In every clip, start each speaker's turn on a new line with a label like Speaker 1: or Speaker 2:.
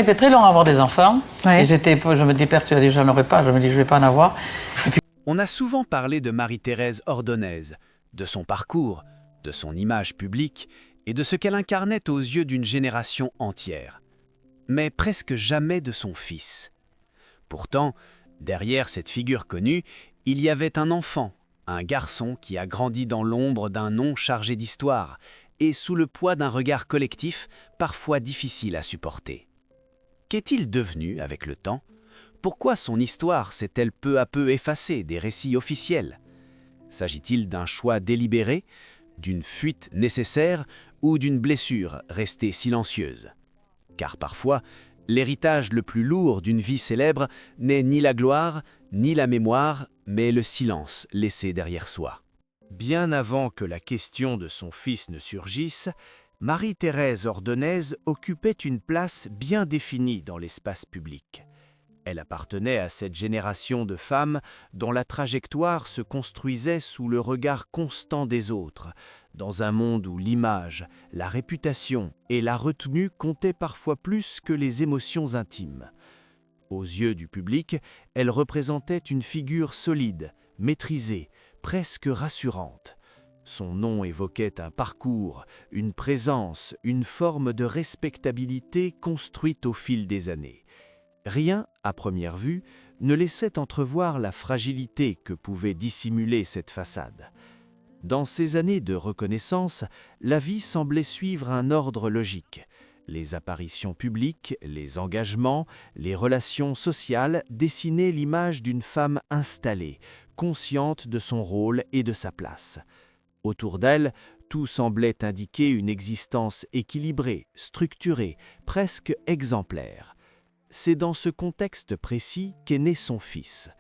Speaker 1: C'était très long à avoir des enfants.
Speaker 2: Ouais.
Speaker 1: Et je me dis persuadée, j'en aurais pas. Je me dis, je vais pas en avoir.
Speaker 3: On a souvent parlé de Marie-Thérèse Ordonez, de son parcours, de son image publique et de ce qu'elle incarnait aux yeux d'une génération entière. Mais presque jamais de son fils. Pourtant, derrière cette figure connue, il y avait un enfant, un garçon qui a grandi dans l'ombre d'un nom chargé d'histoire et sous le poids d'un regard collectif parfois difficile à supporter. Qu'est-il devenu avec le temps ? Pourquoi son histoire s'est-elle peu à peu effacée des récits officiels ? S'agit-il d'un choix délibéré, d'une fuite nécessaire ou d'une blessure restée silencieuse ? Car parfois, l'héritage le plus lourd d'une vie célèbre n'est ni la gloire, ni la mémoire, mais le silence laissé derrière soi. Bien avant que la question de son fils ne surgisse, Marie-Thérèse Ordonez occupait une place bien définie dans l'espace public. Elle appartenait à cette génération de femmes dont la trajectoire se construisait sous le regard constant des autres, dans un monde où l'image, la réputation et la retenue comptaient parfois plus que les émotions intimes. Aux yeux du public, elle représentait une figure solide, maîtrisée, presque rassurante. Son nom évoquait un parcours, une présence, une forme de respectabilité construite au fil des années. Rien, à première vue, ne laissait entrevoir la fragilité que pouvait dissimuler cette façade. Dans ces années de reconnaissance, la vie semblait suivre un ordre logique. Les apparitions publiques, les engagements, les relations sociales dessinaient l'image d'une femme installée, consciente de son rôle et de sa place. Autour d'elle, tout semblait indiquer une existence équilibrée, structurée, presque exemplaire. C'est dans ce contexte précis qu'est né son fils,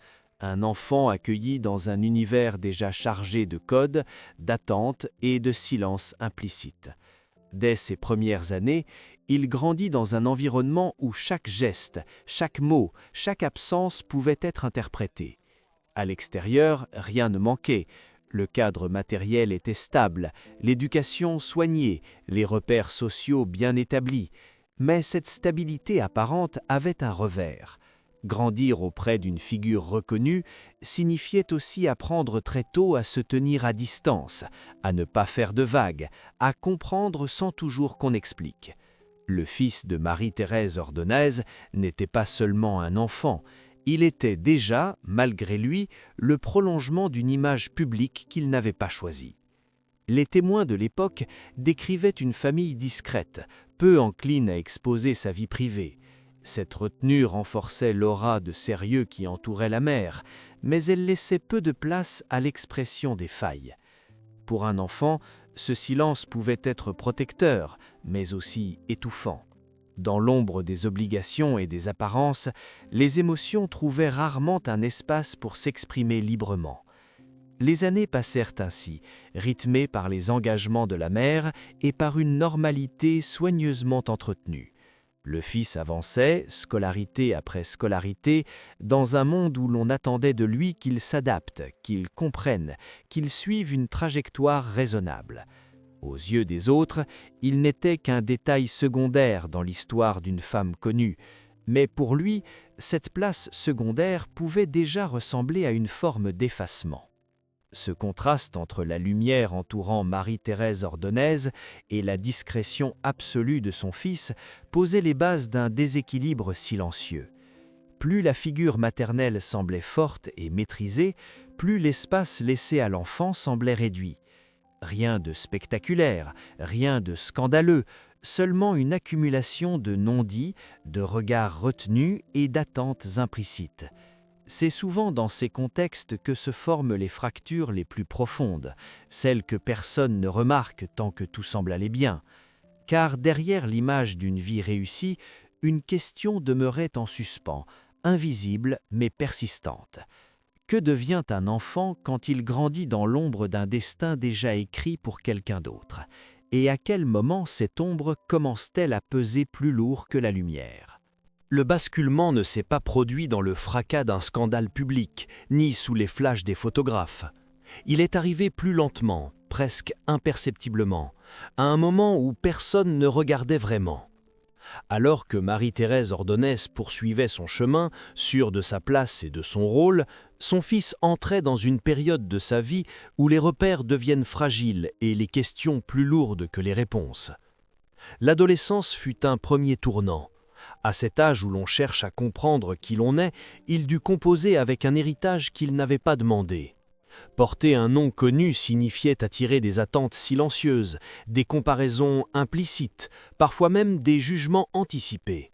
Speaker 3: un enfant accueilli dans un univers déjà chargé de codes, d'attentes et de silences implicites. Dès ses premières années, il grandit dans un environnement où chaque geste, chaque mot, chaque absence pouvait être interprété. À l'extérieur, rien ne manquait. Le cadre matériel était stable, l'éducation soignée, les repères sociaux bien établis. Mais cette stabilité apparente avait un revers. Grandir auprès d'une figure reconnue signifiait aussi apprendre très tôt à se tenir à distance, à ne pas faire de vagues, à comprendre sans toujours qu'on explique. Le fils de Marie-Thérèse Ordonez n'était pas seulement un enfant, il était déjà, malgré lui, le prolongement d'une image publique qu'il n'avait pas choisie. Les témoins de l'époque décrivaient une famille discrète, peu encline à exposer sa vie privée. Cette retenue renforçait l'aura de sérieux qui entourait la mère, mais elle laissait peu de place à l'expression des failles. Pour un enfant, ce silence pouvait être protecteur, mais aussi étouffant. Dans l'ombre des obligations et des apparences, les émotions trouvaient rarement un espace pour s'exprimer librement. Les années passèrent ainsi, rythmées par les engagements de la mère et par une normalité soigneusement entretenue. Le fils avançait, scolarité après scolarité, dans un monde où l'on attendait de lui qu'il s'adapte, qu'il comprenne, qu'il suive une trajectoire raisonnable. Aux yeux des autres, il n'était qu'un détail secondaire dans l'histoire d'une femme connue, mais pour lui, cette place secondaire pouvait déjà ressembler à une forme d'effacement. Ce contraste entre la lumière entourant Marie-Thérèse Ordonez et la discrétion absolue de son fils posait les bases d'un déséquilibre silencieux. Plus la figure maternelle semblait forte et maîtrisée, plus l'espace laissé à l'enfant semblait réduit. Rien de spectaculaire, rien de scandaleux, seulement une accumulation de non-dits, de regards retenus et d'attentes implicites. C'est souvent dans ces contextes que se forment les fractures les plus profondes, celles que personne ne remarque tant que tout semble aller bien. Car derrière l'image d'une vie réussie, une question demeurait en suspens, invisible mais persistante. Que devient un enfant quand il grandit dans l'ombre d'un destin déjà écrit pour quelqu'un d'autre ? Et à quel moment cette ombre commence-t-elle à peser plus lourd que la lumière ? Le basculement ne s'est pas produit dans le fracas d'un scandale public, ni sous les flashs des photographes. Il est arrivé plus lentement, presque imperceptiblement, à un moment où personne ne regardait vraiment.
Speaker 2: Alors que Marie-Thérèse Ordonez poursuivait son chemin, sûre de sa place et de son rôle, son fils entrait dans une période de sa vie où les repères deviennent fragiles et les questions plus lourdes que les réponses. L'adolescence fut un premier tournant. À cet âge où l'on cherche à comprendre qui l'on est, il dut composer avec un héritage qu'il n'avait pas demandé. Porter un nom connu signifiait attirer des attentes silencieuses, des comparaisons implicites, parfois même des jugements anticipés.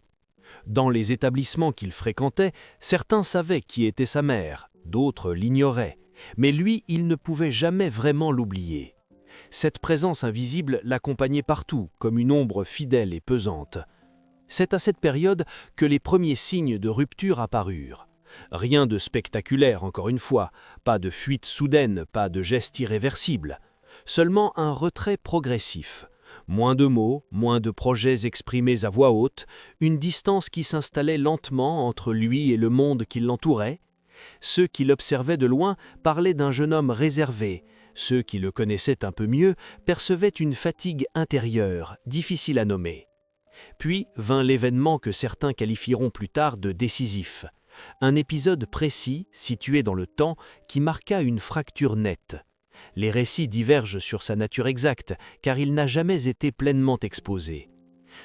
Speaker 2: Dans les établissements qu'il fréquentait, certains savaient qui était sa mère, d'autres l'ignoraient, mais lui, il ne pouvait jamais vraiment l'oublier. Cette présence invisible l'accompagnait partout, comme une ombre fidèle et pesante. C'est à cette période que les premiers signes de rupture apparurent. Rien de spectaculaire, encore une fois, pas de fuite soudaine, pas de geste irréversible. Seulement un retrait progressif. Moins de mots, moins de projets exprimés à voix haute, une distance qui s'installait lentement entre lui et le monde qui l'entourait. Ceux qui l'observaient de loin parlaient d'un jeune homme réservé. Ceux qui le connaissaient un peu mieux percevaient une fatigue intérieure, difficile à nommer. Puis vint l'événement que certains qualifieront plus tard de décisif. Un épisode précis, situé dans le temps, qui marqua une fracture nette. Les récits divergent sur sa nature exacte, car il n'a jamais été pleinement exposé.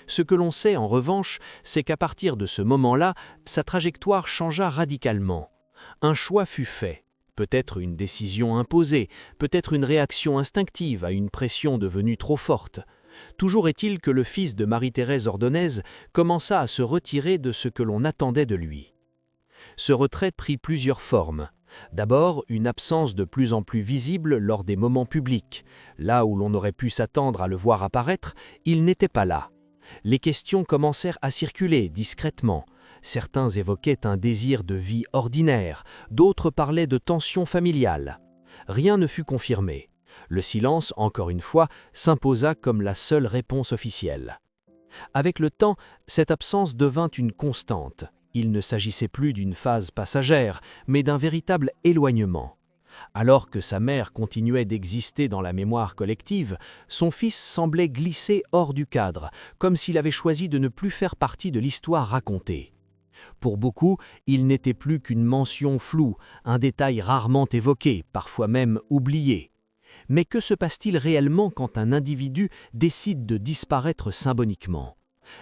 Speaker 2: Ce que l'on sait en revanche, c'est qu'à partir de ce moment-là, sa trajectoire changea radicalement. Un choix fut fait, peut-être une décision imposée, peut-être une réaction instinctive à une pression devenue trop forte. Toujours est-il que le fils de Marie-Thérèse Ordonez commença à se retirer de ce que l'on attendait de lui. Ce retrait prit plusieurs formes. D'abord, une absence de plus en plus visible lors des moments publics. Là où l'on aurait pu s'attendre à le voir apparaître, il n'était pas là. Les questions commencèrent à circuler discrètement. Certains évoquaient un désir de vie ordinaire, d'autres parlaient de tensions familiales. Rien ne fut confirmé. Le silence, encore une fois, s'imposa comme la seule réponse officielle. Avec le temps, cette absence devint une constante. Il ne s'agissait plus d'une phase passagère, mais d'un véritable éloignement. Alors que sa mère continuait d'exister dans la mémoire collective, son fils semblait glisser hors du cadre, comme s'il avait choisi de ne plus faire partie de l'histoire racontée. Pour beaucoup, il n'était plus qu'une mention floue, un détail rarement évoqué, parfois même oublié. Mais que se passe-t-il réellement quand un individu décide de disparaître symboliquement ?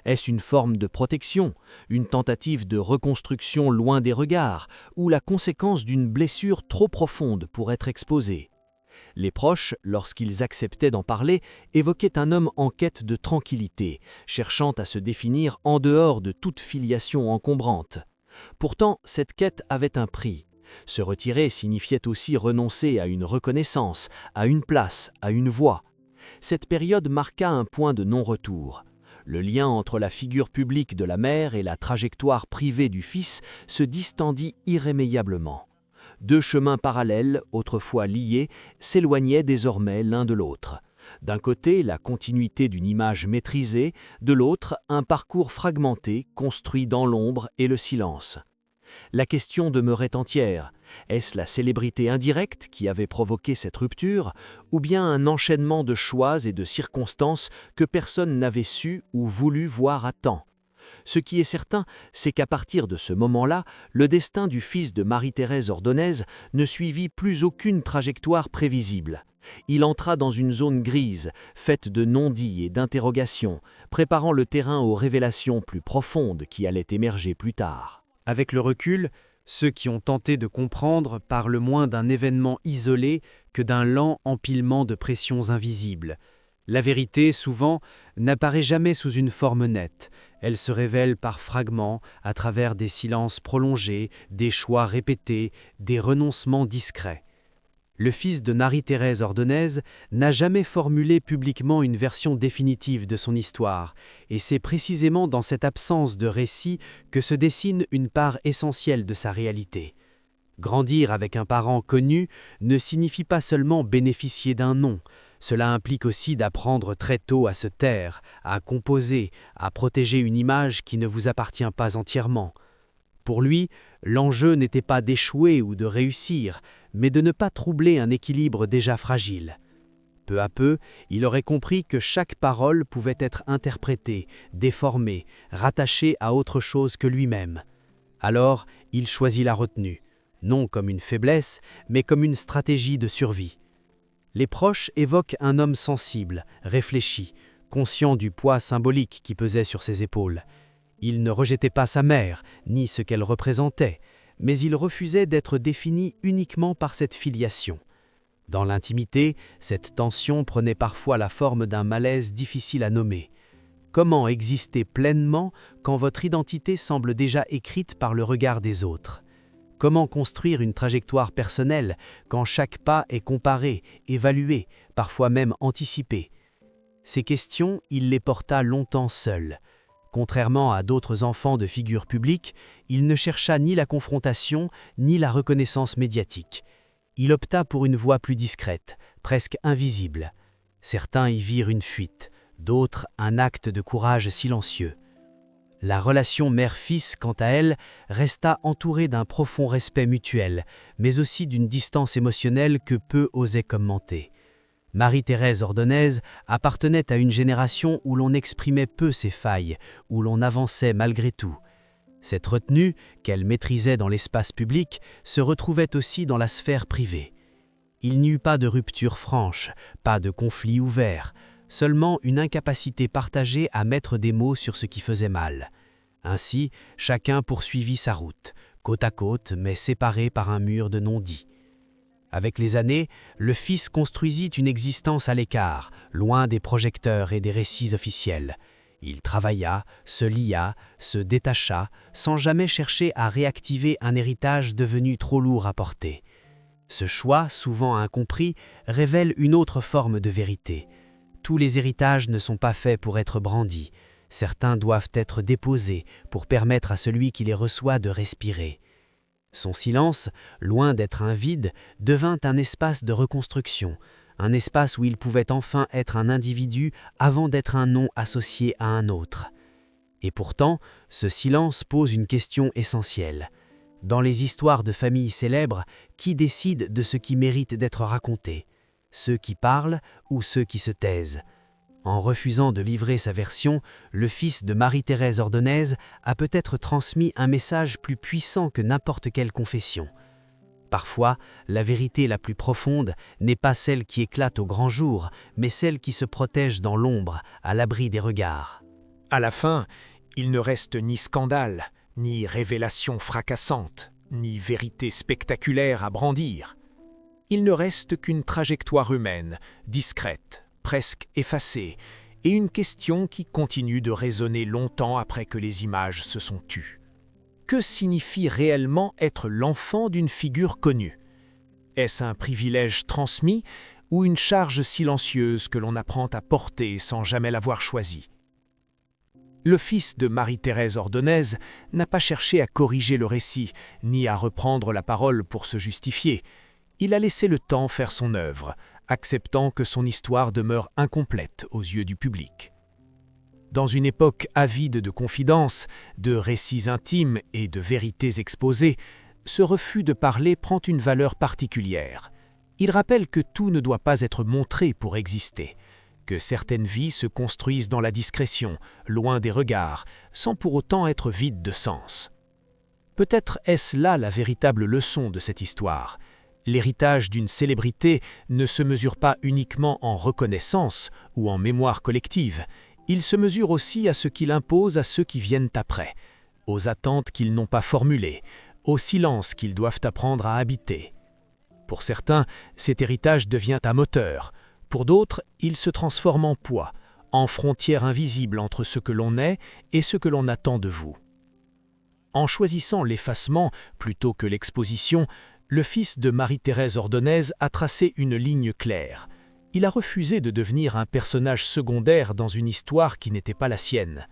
Speaker 2: Est-ce une forme de protection, une tentative de reconstruction loin des regards, ou la conséquence d'une blessure trop profonde pour être exposée ? Les proches, lorsqu'ils acceptaient d'en parler, évoquaient un homme en quête de tranquillité, cherchant à se définir en dehors de toute filiation encombrante. Pourtant, cette quête avait un prix. Se retirer signifiait aussi renoncer à une reconnaissance, à une place, à une voix. Cette période marqua un point de non-retour. Le lien entre la figure publique de la mère et la trajectoire privée du fils se distendit irrémédiablement. Deux chemins parallèles, autrefois liés, s'éloignaient désormais l'un de l'autre. D'un côté, la continuité d'une image maîtrisée, de l'autre, un parcours fragmenté, construit dans l'ombre et le silence. La question demeurait entière. Est-ce la célébrité indirecte qui avait provoqué cette rupture, ou bien un enchaînement de choix et de circonstances que personne n'avait su ou voulu voir à temps ? Ce qui est certain, c'est qu'à partir de ce moment-là, le destin du fils de Marie-Thérèse Ordonez ne suivit plus aucune trajectoire prévisible. Il entra dans une zone grise, faite de non-dits et d'interrogations, préparant le terrain aux révélations plus profondes qui allaient émerger plus tard.
Speaker 3: Avec le recul, ceux qui ont tenté de comprendre parlent moins d'un événement isolé que d'un lent empilement de pressions invisibles. La vérité, souvent, n'apparaît jamais sous une forme nette. Elle se révèle par fragments, à travers des silences prolongés, des choix répétés, des renoncements discrets. Le fils de Marie-Thérèse Ordonez n'a jamais formulé publiquement une version définitive de son histoire, et c'est précisément dans cette absence de récit que se dessine une part essentielle de sa réalité. Grandir avec un parent connu ne signifie pas seulement bénéficier d'un nom, cela implique aussi d'apprendre très tôt à se taire, à composer, à protéger une image qui ne vous appartient pas entièrement. Pour lui, l'enjeu n'était pas d'échouer ou de réussir, mais de ne pas troubler un équilibre déjà fragile.
Speaker 2: Peu à peu, il aurait compris que chaque parole pouvait être interprétée, déformée, rattachée à autre chose que lui-même. Alors, il choisit la retenue, non comme une faiblesse, mais comme une stratégie de survie. Les proches évoquent un homme sensible, réfléchi, conscient du poids symbolique qui pesait sur ses épaules. Il ne rejetait pas sa mère, ni ce qu'elle représentait, mais il refusait d'être défini uniquement par cette filiation. Dans l'intimité, cette tension prenait parfois la forme d'un malaise difficile à nommer. Comment exister pleinement quand votre identité semble déjà écrite par le regard des autres ? Comment construire une trajectoire personnelle quand chaque pas est comparé, évalué, parfois même anticipé ? Ces questions, il les porta longtemps seul. Contrairement à d'autres enfants de figures publiques, il ne chercha ni la confrontation ni la reconnaissance médiatique. Il opta pour une voie plus discrète, presque invisible. Certains y virent une fuite, d'autres un acte de courage silencieux. La relation mère-fils, quant à elle, resta entourée d'un profond respect mutuel, mais aussi d'une distance émotionnelle que peu osaient commenter. Marie-Thérèse Ordonez appartenait à une génération où l'on exprimait peu ses failles, où l'on avançait malgré tout. Cette retenue, qu'elle maîtrisait dans l'espace public, se retrouvait aussi dans la sphère privée. Il n'y eut pas de rupture franche, pas de conflit ouvert, seulement une incapacité partagée à mettre des mots sur ce qui faisait mal. Ainsi, chacun poursuivit sa route, côte à côte, mais séparés par un mur de non-dits. Avec les années, le fils construisit une existence à l'écart, loin des projecteurs et des récits officiels. Il travailla, se lia, se détacha, sans jamais chercher à réactiver un héritage devenu trop lourd à porter. Ce choix, souvent incompris, révèle une autre forme de vérité. Tous les héritages ne sont pas faits pour être brandis. Certains doivent être déposés pour permettre à celui qui les reçoit de respirer. Son silence, loin d'être un vide, devint un espace de reconstruction, un espace où il pouvait enfin être un individu avant d'être un nom associé à un autre. Et pourtant, ce silence pose une question essentielle. Dans les histoires de familles célèbres, qui décide de ce qui mérite d'être raconté ? Ceux qui parlent ou ceux qui se taisent ? En refusant de livrer sa version, le fils de Marie-Thérèse Ordonez a peut-être transmis un message plus puissant que n'importe quelle confession. Parfois, la vérité la plus profonde n'est pas celle qui éclate au grand jour, mais celle qui se protège dans l'ombre, à l'abri des regards.
Speaker 4: À la fin, il ne reste ni scandale, ni révélation fracassante, ni vérité spectaculaire à brandir. Il ne reste qu'une trajectoire humaine, discrète, presque effacée, et une question qui continue de résonner longtemps après que les images se sont tues. Que signifie réellement être l'enfant d'une figure connue ? Est-ce un privilège transmis ou une charge silencieuse que l'on apprend à porter sans jamais l'avoir choisie ? Le fils de Marie-Thérèse Ordonez n'a pas cherché à corriger le récit, ni à reprendre la parole pour se justifier. Il a laissé le temps faire son œuvre, acceptant que son histoire demeure incomplète aux yeux du public. Dans une époque avide de confidences, de récits intimes et de vérités exposées, ce refus de parler prend une valeur particulière. Il rappelle que tout ne doit pas être montré pour exister, que certaines vies se construisent dans la discrétion, loin des regards, sans pour autant être vides de sens. Peut-être est-ce là la véritable leçon de cette histoire. L'héritage d'une célébrité ne se mesure pas uniquement en reconnaissance ou en mémoire collective. Il se mesure aussi à ce qu'il impose à ceux qui viennent après, aux attentes qu'ils n'ont pas formulées, au silence qu'ils doivent apprendre à habiter. Pour certains, cet héritage devient un moteur. Pour d'autres, il se transforme en poids, en frontière invisible entre ce que l'on est et ce que l'on attend de vous. En choisissant l'effacement plutôt que l'exposition, le fils de Marie-Thérèse Ordonez a tracé une ligne claire. Il a refusé de devenir un personnage secondaire dans une histoire qui n'était pas la sienne.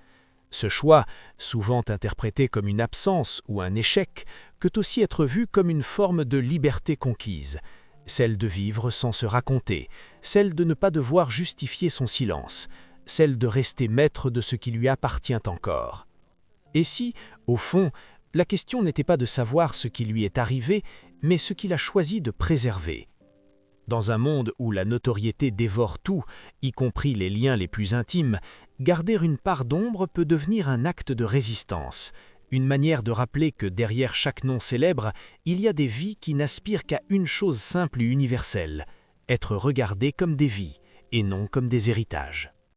Speaker 4: Ce choix, souvent interprété comme une absence ou un échec, peut aussi être vu comme une forme de liberté conquise, celle de vivre sans se raconter, celle de ne pas devoir justifier son silence, celle de rester maître de ce qui lui appartient encore. Et si, au fond, la question n'était pas de savoir ce qui lui est arrivé, mais ce qu'il a choisi de préserver. Dans un monde où la notoriété dévore tout, y compris les liens les plus intimes, garder une part d'ombre peut devenir un acte de résistance, une manière de rappeler que derrière chaque nom célèbre, il y a des vies qui n'aspirent qu'à une chose simple et universelle, être regardées comme des vies et non comme des héritages.